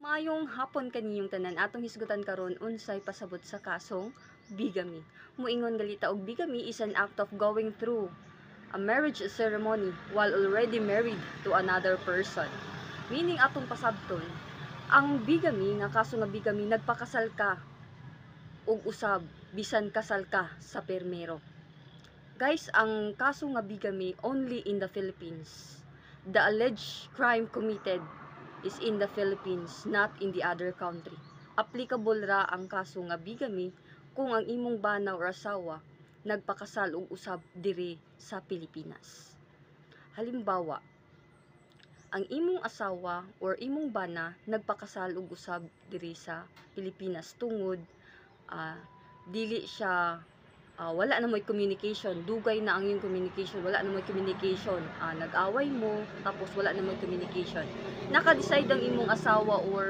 Maayong hapon kaniyong tanan, atong hisgutan karon unsay pasabot sa kasong bigamy. Muingon galita og bigamy is an act of going through a marriage ceremony while already married to another person. Meaning atong pasabton, ang bigamy nga kaso nga bigamy nagpakasal ka og usab bisan kasal ka sa permero. Guys, ang kaso nga bigamy only in the Philippines. The alleged crime committed is in the Philippines, not in the other country. Applicable ra ang kaso nga bigamy kung ang imong bana or asawa nagpakasal og usab diri sa Pilipinas. Halimbawa, ang imong asawa or imong bana nagpakasal og usab diri sa Pilipinas tungod dili siya wala na mo'y communication, dugay na ang yung communication, wala na mo'y communication, nag-away mo, tapos wala na mo'y communication. Naka-decide ang imong asawa or